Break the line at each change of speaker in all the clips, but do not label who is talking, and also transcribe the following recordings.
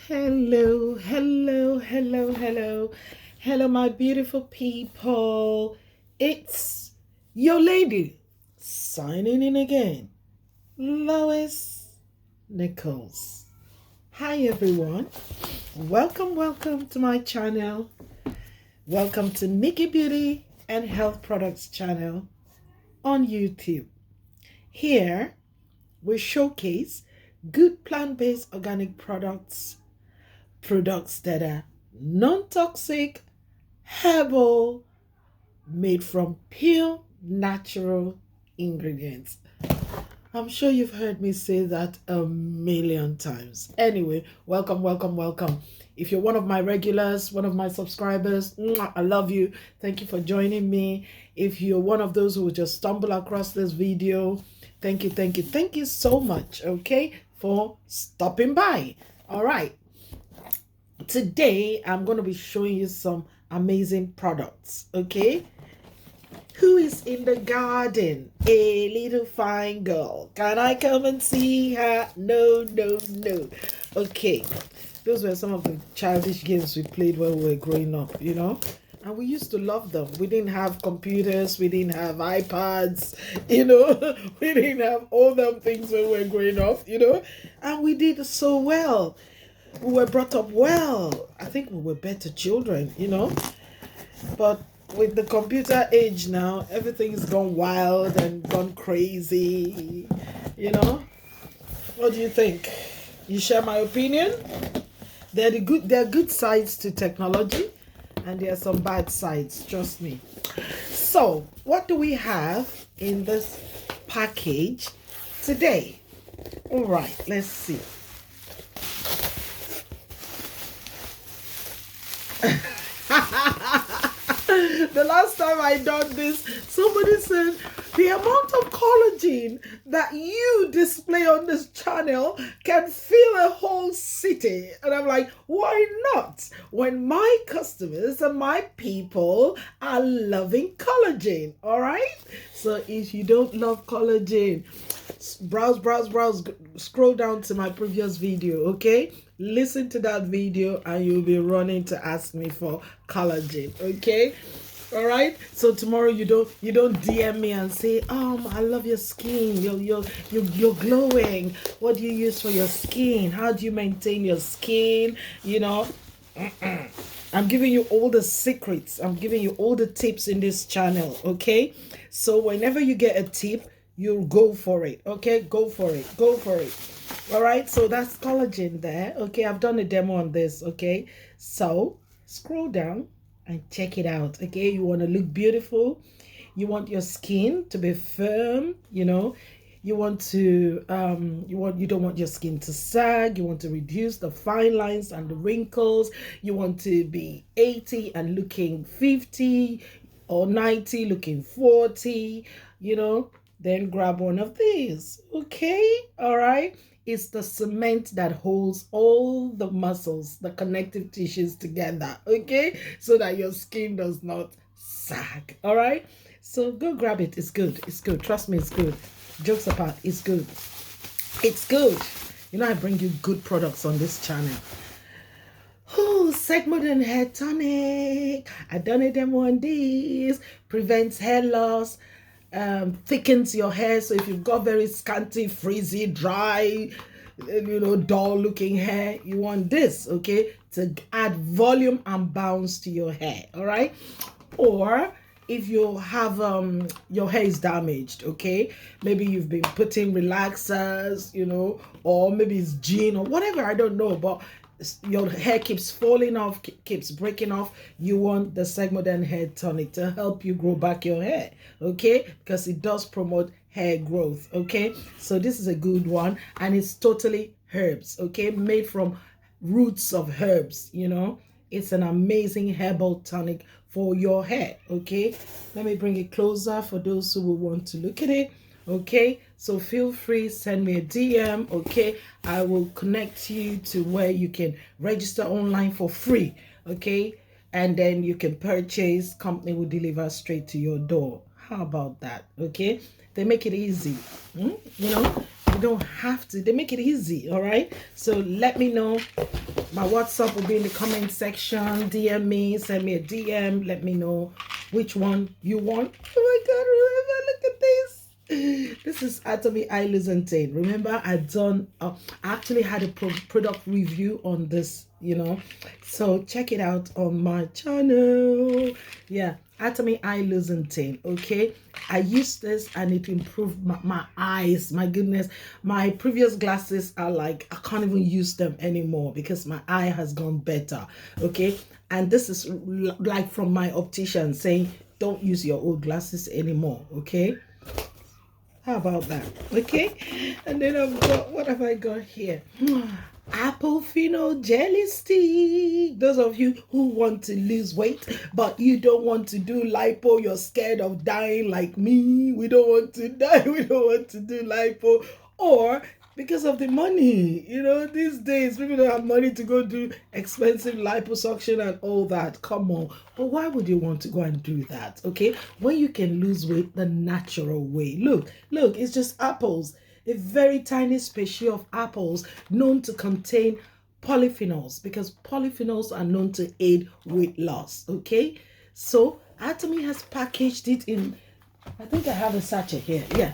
Hello, hello, hello, hello, hello, my beautiful people. It's your lady signing in again, Lois Nichols. Hi, everyone. Welcome to my channel. Welcome to Nikki Beauty and Health Products channel on YouTube. Here, we showcase good plant-based organic products that are non-toxic, herbal, made from pure natural ingredients. I'm sure you've heard me say that a million times. Anyway, welcome. If you're one of my regulars, one of my subscribers, I love you. Thank you for joining me. If you're one of those who just stumble across this video, thank you so much, okay, for stopping by. All right. Today, I'm going to be showing you some amazing products, okay? Who is in the garden? A little fine girl. Can I come and see her? No. Okay, those were some of the childish games we played when we were growing up, And we used to love them. We didn't have computers. We didn't have iPads, We didn't have all them things when we were growing up, And we did so well. We were brought up well. I think we were better children, But with the computer age now, everything's gone wild and gone crazy, What do you think? You share my opinion? There are good sides to technology, and there are some bad sides, trust me. So, what do we have in this package today? All right, let's see. The last time I done this, somebody said the amount of collagen that you display on this channel can fill a whole city. And I'm like, why not? When my customers and my people are loving collagen, all right? So if you don't love collagen, browse, scroll down to my previous video, okay? Listen to that video and you'll be running to ask me for collagen, okay? All right, so tomorrow you don't DM me and say, I love your skin, you're glowing. What do you use for your skin? How do you maintain your skin? I'm giving you all the secrets. I'm giving you all the tips in this channel, okay? So whenever you get a tip, you go for it, okay? Go for it. All right, so that's collagen there, okay? I've done a demo on this, okay? So scroll down and check it out, okay? You want to look beautiful. You want your skin to be firm, you want to you don't want your skin to sag. You want to reduce the fine lines and the wrinkles. You want to be 80 and looking 50, or 90 looking 40, then grab one of these, okay? All right, it's the cement that holds all the muscles, the connective tissues together, okay? So that your skin does not sag, all right? So go grab it. It's good. Trust me, it's good. Jokes apart, it's good. I bring you good products on this channel. Oh, Segment and Hair Tonic. I done it them on these. Prevents hair loss. Thickens your hair. So if you've got very scanty, frizzy, dry, dull looking hair, you want this, okay, to add volume and bounce to your hair. All right. Or if you have your hair is damaged, okay, maybe you've been putting relaxers, or maybe it's gene or whatever, I don't know, but your hair keeps falling off, keeps breaking off, you want the Segment Hair Tonic to help you grow back your hair, okay, because it does promote hair growth, okay? So this is a good one, and it's totally herbs, okay, made from roots of herbs, It's an amazing herbal tonic for your hair, okay? Let me bring it closer for those who will want to look at it, okay? So feel free, send me a DM, okay? I will connect you to where you can register online for free, okay? And then you can purchase, company will deliver straight to your door. How about that, okay? They make it easy, you don't have to. They make it easy, all right? So let me know My WhatsApp will be in the comment section. DM me, send me a DM. Let me know which one you want. Oh my God, remember, look at this. This is Atomy Distributor. Remember, I actually had a product review on this, you know. So check it out on my channel. Yeah, Atomy Distributor. Okay, I used this and it improved my eyes. My goodness, my previous glasses are like, I can't even use them anymore because my eye has gone better. Okay, and this is like from my optician saying don't use your old glasses anymore. Okay, how about that? Okay, and then I've got, what have I got here? Apple phenol jelly stick. Those of you who want to lose weight but you don't want to do lipo, you're scared of dying like me. We don't want to die. We don't want to do lipo, or because of the money, you know, these days people don't have money to go do expensive liposuction and all that. Come on, but why would you want to go and do that? Okay, when you can lose weight the natural way. Look, it's just apples, a very tiny species of apples known to contain polyphenols, because polyphenols are known to aid weight loss. Okay, so Atomy has packaged it in, I think I have a sachet here. Yeah,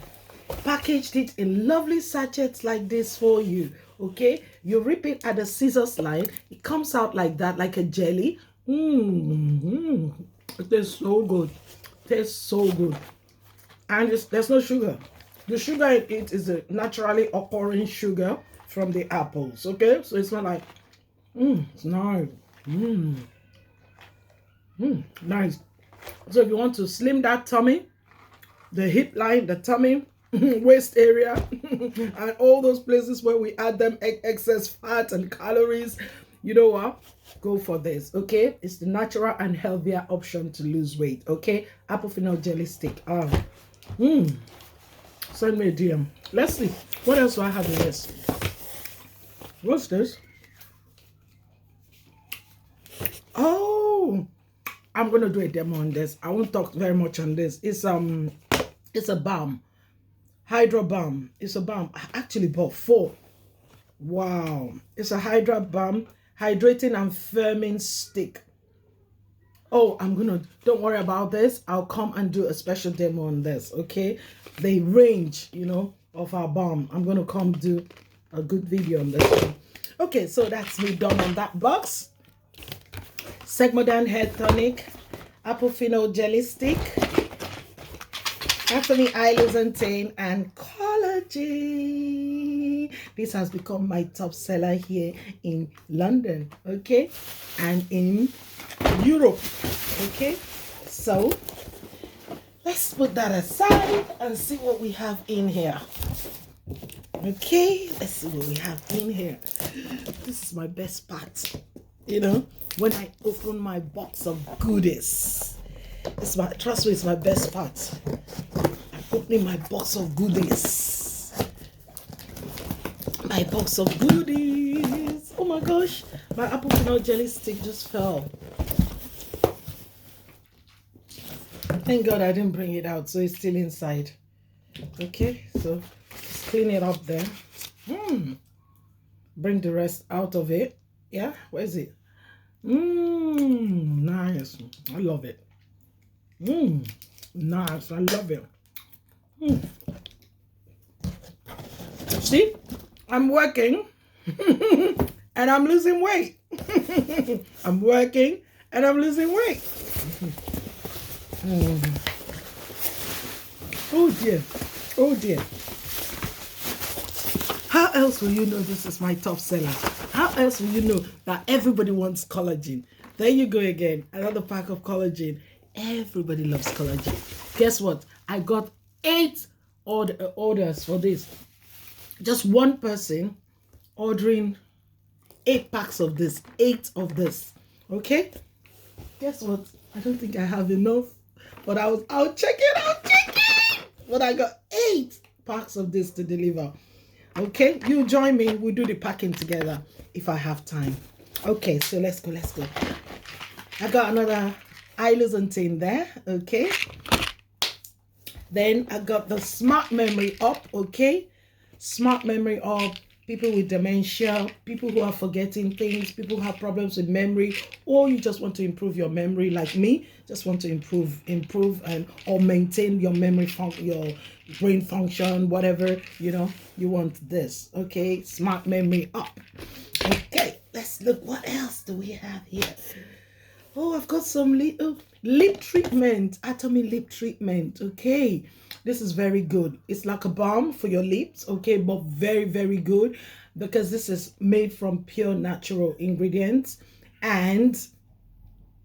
packaged it in lovely sachets like this for you. Okay, you rip it at the scissors line, it comes out like that, like a jelly. It tastes so good. It tastes so good, and there's no sugar. The sugar in it is a naturally occurring sugar from the apples. Okay, so it's not like it's nice. Nice. So if you want to slim that tummy, the hip line, the tummy, waist area, and all those places where we add them excess fat and calories, you know what? Go for this. Okay, it's the natural and healthier option to lose weight. Okay, apple phenol jelly stick. Send me a DM. Let's see. What else do I have in this? What's this? Oh, I'm gonna do a demo on this. I won't talk very much on this. It's a balm, hydro balm. It's a balm. I actually bought 4. Wow, it's a hydro balm, hydrating and firming stick. Oh, don't worry about this. I'll come and do a special demo on this. Okay, the range, you know, of our balm. I'm gonna come do a good video on this one. Okay, so that's me done on that box. Segmodan hair tonic, apple phenol jelly stick, Atomy Distributor and collagen. This has become my top seller here in London, okay, and in Europe. Okay, so let's put that aside and see what we have in here. Okay, let's see what we have in here. This is my best part, you know, when I open my box of goodies. Trust me, it's my best part. I'm opening my box of goodies. My box of goodies. Oh my gosh, my apple phenol jelly stick just fell. Thank God I didn't bring it out, so it's still inside. Okay, so just clean it up there. Bring the rest out of it. Yeah, where is it? Nice. I love it. Nice. I love it. See, I'm working and I'm losing weight. I'm working and I'm losing weight. Oh dear. Oh dear. How else will you know this is my top seller? How else will you know that everybody wants collagen? There you go again. Another pack of collagen. Everybody loves collagen. Guess what? I got 8 orders for this. Just one person ordering 8 packs of this. 8 of this. Okay? Guess what? I don't think I have enough. But I'll check it. But I got 8 packs of this to deliver. Okay, you join me. We'll do the packing together if I have time. Okay, so let's go. I got another Distributor there. Okay. Then I got the smart memory up. Okay, smart memory up people with dementia, people who are forgetting things, people who have problems with memory, or you just want to improve your memory like me, just want to improve and or maintain your memory your brain function, whatever, you know, you want this. Okay, smart memory up. Okay, let's look. What else do we have here? Oh, I've got some little lip treatment, Atomy lip treatment. Okay, this is very good. It's like a balm for your lips. Okay, but very, very good because this is made from pure natural ingredients. And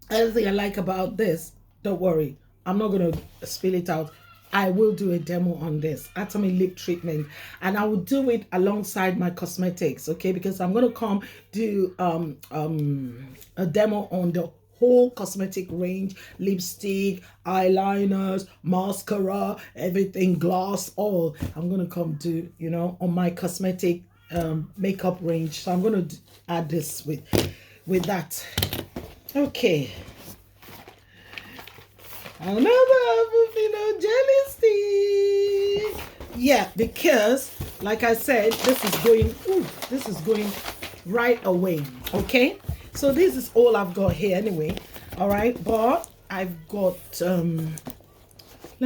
another thing I like about this, don't worry, I'm not going to spill it out. I will do a demo on this Atomy lip treatment, and I will do it alongside my cosmetics, okay? Because I'm going to come do a demo on the whole cosmetic range, lipstick, eyeliners, mascara, everything, gloss, all. I'm going to come do, you know, on my cosmetic makeup range. So I'm going to add this with that. Okay. Another Avofino jelly stick. Yeah, because like I said, this is going right away. Okay, so this is all I've got here anyway. All right, but I've got let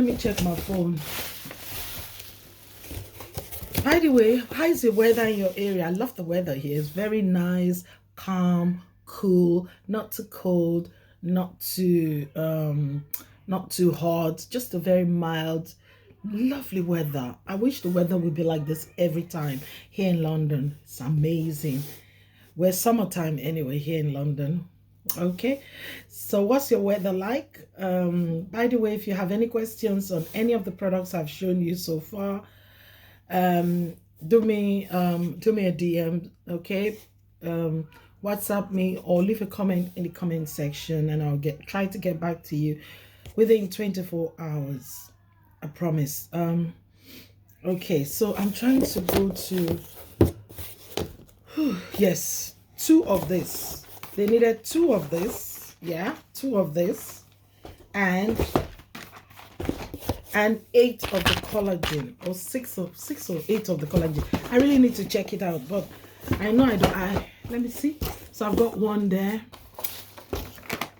me check my phone. By the way, how is the weather in your area? I love the weather here. It's very nice, calm, cool, not too cold, not too hot, just a very mild, lovely weather. I wish the weather would be like this every time here in London. It's amazing. We're summertime anyway here in London. Okay, so what's your weather like? By the way, if you have any questions on any of the products I've shown you so far, do me a DM, okay? WhatsApp me or leave a comment in the comment section, and I'll try to get back to you within 24 hours. I promise. Okay, so I'm trying to go to yes, 2 of this. They needed 2 of this. Yeah, 2 of this and 8 of the collagen, or 6 or 8 of the collagen. I really need to check it out, but I know let me see. So I've got 1 there.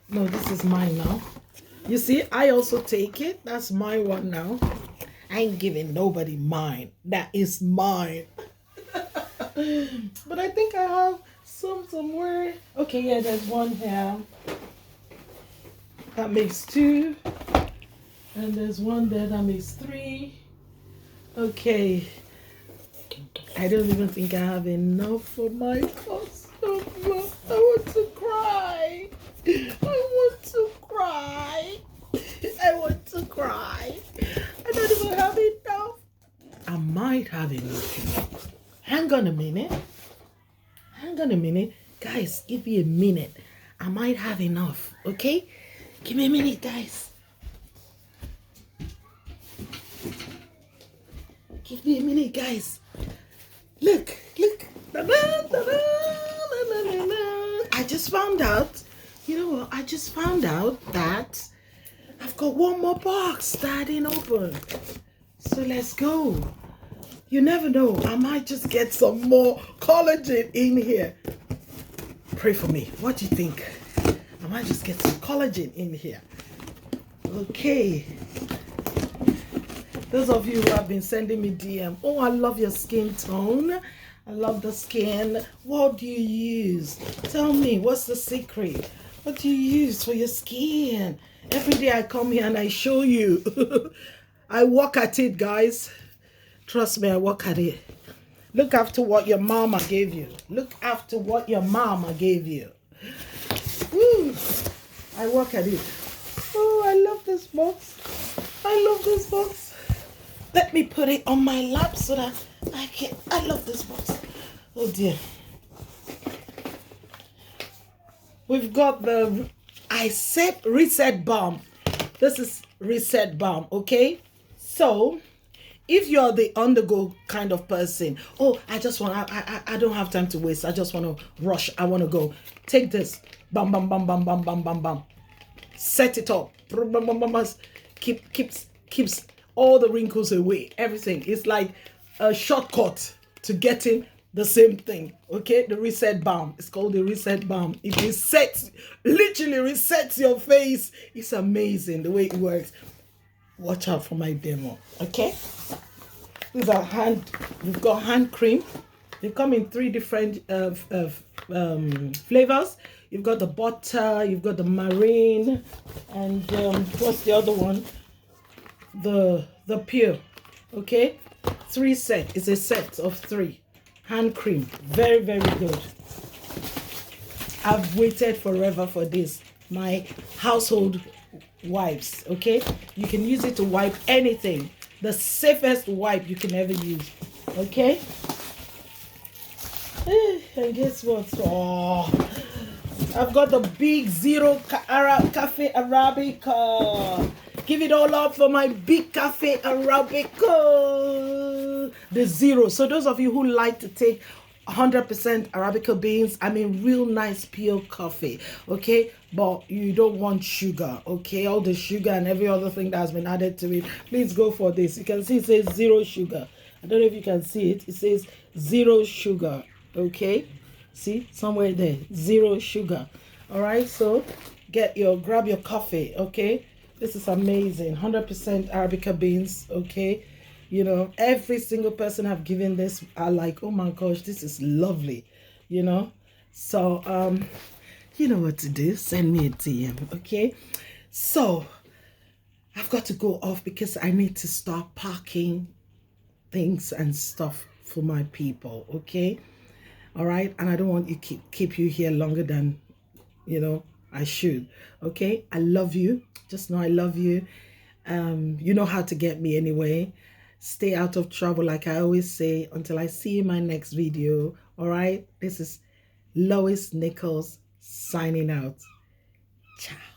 No, this is mine now. You see, I also take it. That's my one now. I ain't giving nobody mine. That is mine. But I think I have some somewhere. Okay, yeah, there's 1 here. That makes 2. And there's 1 there that makes 3. Okay. I don't even think I have enough for my customer. I want to cry. I want to cry. I want to cry. I don't even have enough. I might have enough. Hang on a minute. Hang on a minute. Guys, give me a minute. I might have enough. Okay? Give me a minute, guys. Give me a minute, guys. Look. I just found out, you know what? I just found out that I've got 1 more box that I didn't open. So let's go. You never know. I might just get some more collagen in here. Pray for me. What do you think? I might just get some collagen in here. Okay. Those of you who have been sending me DM, oh, I love your skin tone. I love the skin. What do you use? Tell me, what's the secret? What do you use for your skin? Every day I come here and I show you. I work at it, guys. Trust me, I work at it. Look after what your mama gave you. Look after what your mama gave you. Woo. I work at it. Oh, I love this box. I love this box. Let me put it on my lap so that I love this box. Oh dear. We've got the reset balm. This is reset balm, okay? So if you're the on-the-go kind of person, oh, I don't have time to waste. I just want to rush. I want to go. Take this. Bam, bam, bam, bam, bam, bam, bam, bam. Set it up. Bam, bam, bam, bam. Keeps all the wrinkles away. Everything. It's like a shortcut to getting the same thing. Okay, the reset balm. It's called the reset balm. It resets, literally resets your face. It's amazing the way it works. Watch out for my demo. Okay, these are we've got hand cream. They come in 3 different flavors. You've got the butter, you've got the marine, and what's the other one? The pure. Okay, 3 sets. It's a set of 3 hand cream. Very, very good. I've waited forever for this. My household wipes. Okay, you can use it to wipe anything. The safest wipe you can ever use. Okay, and guess what? Oh, I've got the big Zero Cafe Arabica. Give it all up for my big Cafe Arabica. The Zero. So those of you who like to take 100% Arabica beans, I mean real nice pure coffee, okay, but you don't want sugar, okay, all the sugar and every other thing that has been added to it, please go for this. You can see it says 0 sugar. I don't know if you can see it. It says 0 sugar, okay, see somewhere there, 0 sugar. All right, so grab your coffee, okay. This is amazing. 100% Arabica beans, okay. You know, every single person I've given this are like, oh my gosh, this is lovely, you know. So you know what to do. Send me a DM, okay. So I've got to go off because I need to start packing things and stuff for my people, okay. All right, and I don't want to keep you here longer than, you know, I should. Okay, I love you. Just know I love you. You know how to get me anyway. Stay out of trouble, like I always say, until I see you in my next video. All right, this is Lois Nichols signing out. Ciao.